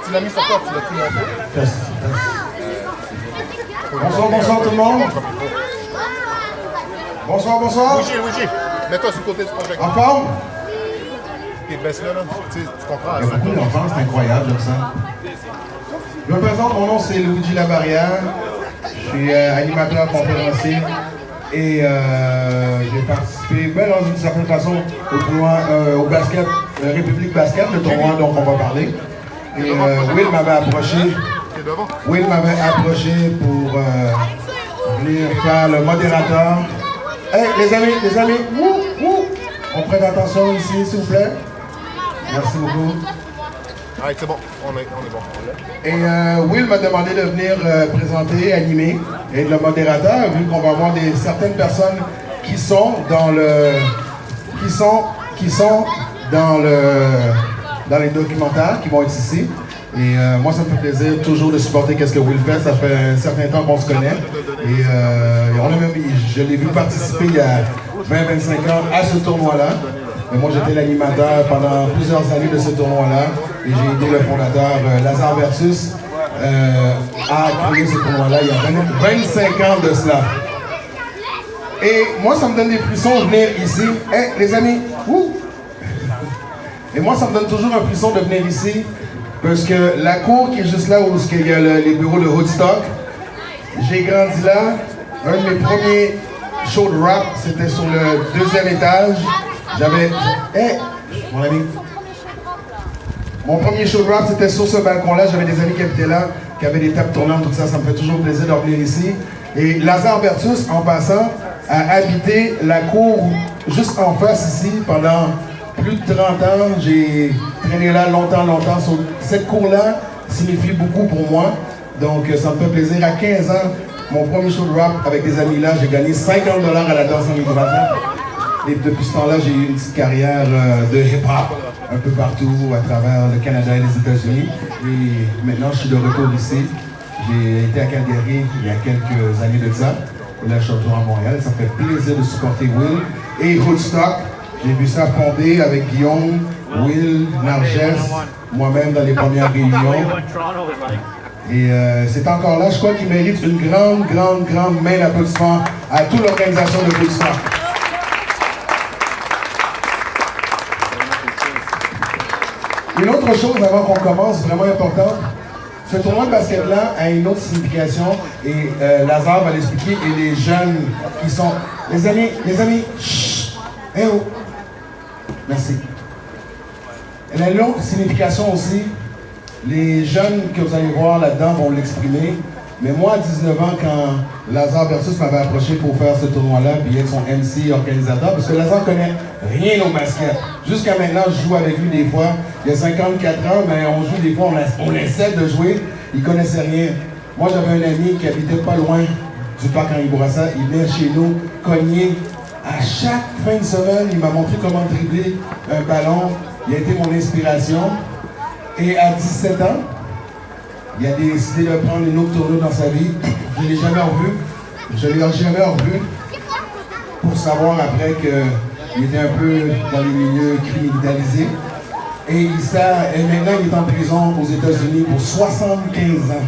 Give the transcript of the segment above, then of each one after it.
Tu l'as mis sur quoi? Tu l'as tout monté? Bonsoir, bonsoir tout le monde. Bonsoir, bonsoir. Oui. Mets-toi sur le côté du projecteur. En forme? Et baisse-le là, tu comprends. Il y a beaucoup d'enfants, c'est incroyable, ça. Je me présente, mon nom c'est Luigi Labarrière. Je suis animateur conférencier et j'ai participé dans une certaine façon au tournoi, au basket, République Basket, le tournoi dont on va parler. Et Will m'avait approché. Pour venir faire le modérateur. Hey, les amis, on prête attention ici, s'il vous plaît. Merci beaucoup. Ah, c'est bon, on est bon. Et Will m'a demandé de venir présenter, animer, et être le modérateur, vu qu'on va avoir certaines personnes qui sont dans les documentaires, qui vont être ici. Et moi, ça me fait plaisir toujours de supporter qu'est-ce que Will fait. Ça fait un certain temps qu'on se connaît. Et je l'ai vu participer il y a 20-25 ans à ce tournoi-là. Et moi, j'étais l'animateur pendant plusieurs années de ce tournoi-là. Et j'ai aidé le fondateur Lazare Versus à créer ce tournoi-là il y a 25 ans de cela. Et moi, ça me donne des frissons de venir ici. Hey, les amis, Et moi, ça me donne toujours un frisson de venir ici. Parce que la cour qui est juste là où il y a les bureaux de Woodstock, j'ai grandi là. Un de mes premiers shows de rap, c'était sur le 2e étage. Mon ami. Mon premier show de rap, c'était sur ce balcon-là. J'avais des amis qui habitaient là, qui avaient des tables tournantes, tout ça. Ça me fait toujours plaisir de revenir ici. Et Lazare Vertus, en passant, a habité la cour juste en face ici pendant plus de 30 ans. J'ai traîné là longtemps. Cette cour-là signifie beaucoup pour moi. Donc, ça me fait plaisir. À 15 ans, mon premier show de rap avec des amis là, j'ai gagné 50 $ à la danse en migration. Et depuis ce temps-là, j'ai eu une petite carrière de hip-hop un peu partout à travers le Canada et les États-Unis. Et maintenant, je suis de retour ici. J'ai été à Calgary il y a quelques années de ça. Et là, je suis retour à Montréal. Ça me fait plaisir de supporter Will et Woodstock. J'ai vu ça fonder avec Guillaume, Will, Narges, moi-même dans les premières réunions. Et c'est encore là, je crois qu'il mérite une grande main d'applaudissement à toute l'organisation de Woodstock. Une autre chose avant qu'on commence, vraiment importante, ce tournoi de basket-là a une autre signification et Lazare va l'expliquer et les jeunes qui sont... Les amis, chut, eh oh. Merci. Elle a une autre signification aussi. Les jeunes que vous allez voir là-dedans vont l'exprimer. Mais moi, à 19 ans, quand Lazare Versus m'avait approché pour faire ce tournoi-là, puis être son MC organisateur, parce que Lazare connaît rien au basket. Jusqu'à maintenant, je joue avec lui des fois. Il y a 54 ans, mais on joue des fois, on essaie de jouer. Il connaissait rien. Moi, j'avais un ami qui habitait pas loin du parc Henri Bourassa. Il venait chez nous cogner. À chaque fin de semaine, il m'a montré comment dribbler un ballon. Il a été mon inspiration. Et à 17 ans, il a décidé de prendre une autre tournure dans sa vie. Je ne l'ai jamais revu. Pour savoir après qu'il était un peu dans les milieux criminalisés. Et maintenant, il est en prison aux États-Unis pour 75 ans.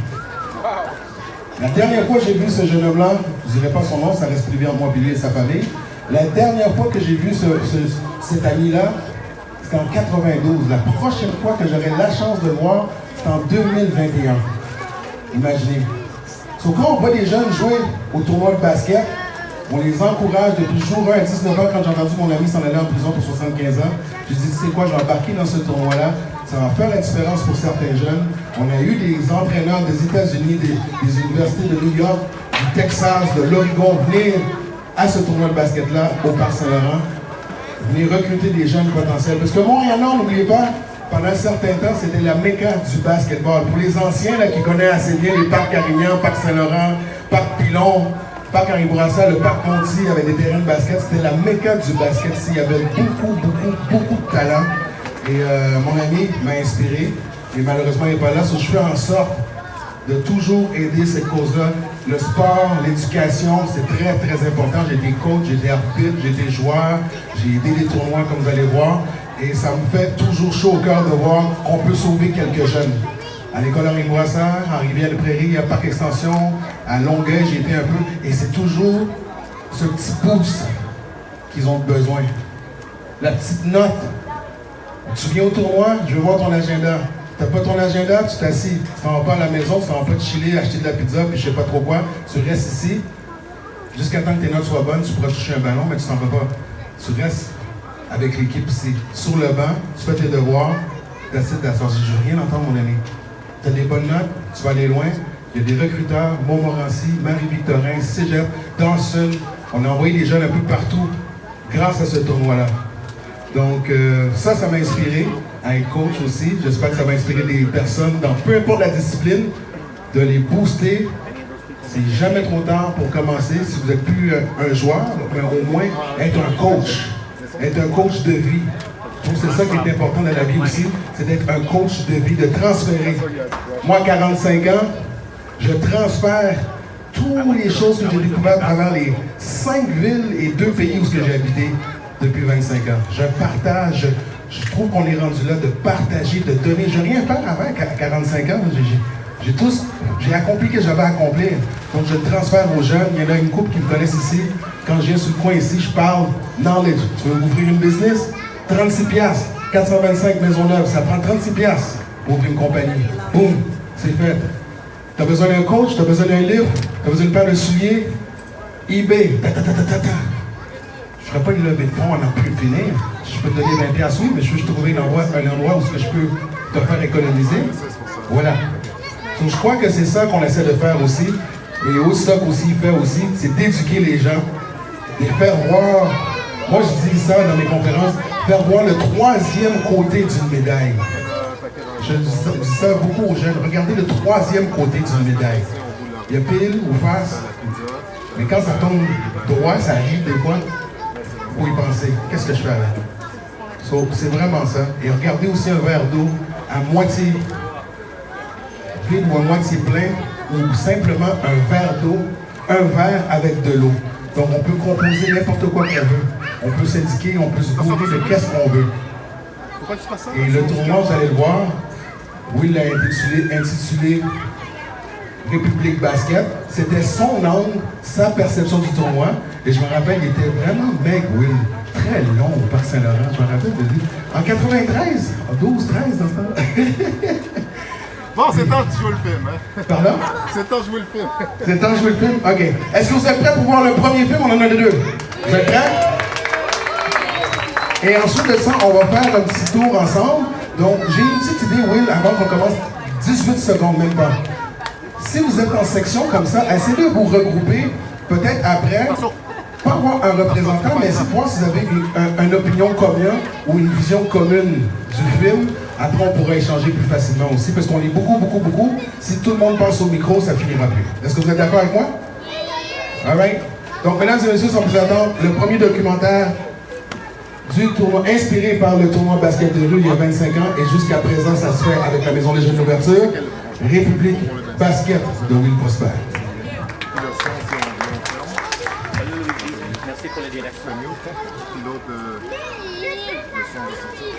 La dernière fois que j'ai vu ce jeune homme-là, je ne dirai pas son nom, ça reste privé entre moi et sa famille. La dernière fois que j'ai vu cet ami-là, c'était en 92. La prochaine fois que j'aurai la chance de le voir, c'est en 2021. Imaginez. So, quand on voit des jeunes jouer au tournoi de basket, on les encourage depuis jour 1 à 19 ans. Quand j'ai entendu mon ami s'en aller en prison pour 75 ans, j'ai dit, tu sais quoi, je vais embarquer dans ce tournoi-là. Ça va faire la différence pour certains jeunes. On a eu des entraîneurs des États-Unis, des universités de New York, du Texas, de l'Oregon, venir à ce tournoi de basket-là au Parc Saint-Laurent, venir recruter des jeunes potentiels. Parce que Montréal-Nord, n'oubliez pas, pendant un certain temps, c'était la méca du basketball. Pour les anciens là, qui connaissent assez bien les parcs Carignan, Parc Saint-Laurent, Parc Pilon, Parc Henri Bourassa, le Parc Conti avec des terrains de basket, c'était la méca du basket. Il y avait beaucoup de talent. Et mon ami m'a inspiré. Et malheureusement, il n'est pas là. So, je fais en sorte de toujours aider cette cause-là. Le sport, l'éducation, c'est très important. J'ai été coach, j'ai été arbitre, j'ai été joueur, j'ai aidé des tournois comme vous allez voir. Et ça me fait toujours chaud au cœur de voir qu'on peut sauver quelques jeunes. à l'école Henri Boissard, à Rivière-des-Prairies, à Parc Extension, à Longueuil, j'ai été un peu. Et c'est toujours ce petit pouce qu'ils ont besoin. La petite note. Tu viens au tournoi, je veux voir ton agenda. T'as pas ton agenda, tu t'assis. Tu t'en vas pas à la maison, tu t'en vas pas te chiller, acheter de la pizza, puis je sais pas trop quoi. Tu restes ici, jusqu'à temps que tes notes soient bonnes, tu pourras toucher un ballon, mais tu t'en vas pas. Tu restes avec l'équipe ici. Sur le banc, tu fais tes devoirs, t'assieds d'asseoir. Je veux rien entendre, mon ami. T'as des bonnes notes, tu vas aller loin. Il y a des recruteurs, Montmorency, Marie-Victorin, Cégep, Dawson. On a envoyé des jeunes un peu partout grâce à ce tournoi-là. Donc, ça m'a inspiré à être coach aussi. J'espère que ça va inspirer des personnes dans peu importe la discipline, de les booster. C'est jamais trop tard pour commencer. Si vous n'êtes plus un joueur, mais au moins être un coach. Être un coach de vie. Je trouve que c'est ça qui est important dans la vie aussi, c'est d'être un coach de vie, de transférer. Moi, à 45 ans, je transfère toutes les choses que j'ai découvertes à travers les 5 villes et 2 pays où j'ai habité depuis 25 ans. Je partage, je trouve qu'on est rendu là de partager, de donner. Je n'ai rien fait avant à 45 ans. J'ai accompli ce que j'avais à accomplir. Donc je le transfère aux jeunes. Il y en a une couple qui me connaissent ici. Quand je viens sur le coin ici, je parle knowledge. Tu veux ouvrir une business? 36$. 425 Maisonneuve, ça prend 36$ pour ouvrir une compagnie. Boum, c'est fait. Tu as besoin d'un coach, tu as besoin d'un livre, tu as besoin de paire de souliers. eBay, Je ne ferai pas une levée de fonds, on n'a plus finir. Je peux te donner 20$, oui, mais je veux juste trouver un endroit où je peux te faire économiser. Voilà. Donc, je crois que c'est ça qu'on essaie de faire aussi. Et aussi ça qu'aussi il fait aussi, c'est d'éduquer les gens, de les faire voir. Moi, je dis ça dans mes conférences, faire voir le 3e côté d'une médaille. Je dis ça beaucoup aux jeunes. Regardez le 3e côté d'une médaille. Il y a pile ou face, mais quand ça tombe droit, ça arrive des fois. Faut y penser. Qu'est-ce que je fais avec? So, c'est vraiment ça. Et regardez aussi un verre d'eau à moitié vide ou à moitié plein, ou simplement un verre d'eau, un verre avec de l'eau. Donc on peut composer n'importe quoi qu'on veut. On peut s'indiquer, on peut se bourrer de qu'est-ce qu'on veut. Et le tournoi, vous allez le voir, Will l'a intitulé République Basket. C'était son angle, sa perception du tournoi. Et je me rappelle, il était vraiment maigre, Will. Très long au Parc Saint-Laurent. Je me rappelle de lui. En 93, en 12-13 dans ce temps. Bon, c'est temps de jouer le film. Hein? Pardon? C'est temps de jouer le film. C'est temps de jouer le film? OK. Est-ce que vous êtes prêts pour voir le premier film? On en a deux. Vous êtes prêts? Et ensuite de ça, on va faire un petit tour ensemble. Donc, j'ai une petite idée, Will, avant qu'on commence. 18 secondes, même pas. Si vous êtes en section comme ça, essayez de vous regrouper. Peut-être après, pas avoir un représentant, mais essayer de voir si vous avez une opinion commune ou une vision commune du film. Après, on pourra échanger plus facilement aussi, parce qu'on est beaucoup. Si tout le monde passe au micro, ça finira plus. Est-ce que vous êtes d'accord avec moi? All right. Donc, mesdames et messieurs, sans plus attendre, le premier documentaire du tournoi, inspiré par le tournoi basket de rue il y a 25 ans, et jusqu'à présent, ça se fait avec la Maison des Jeunes d'Ouverture, République Basket de Will Prosper. Merci pour la direction. Puis l'autre, le son de sortie.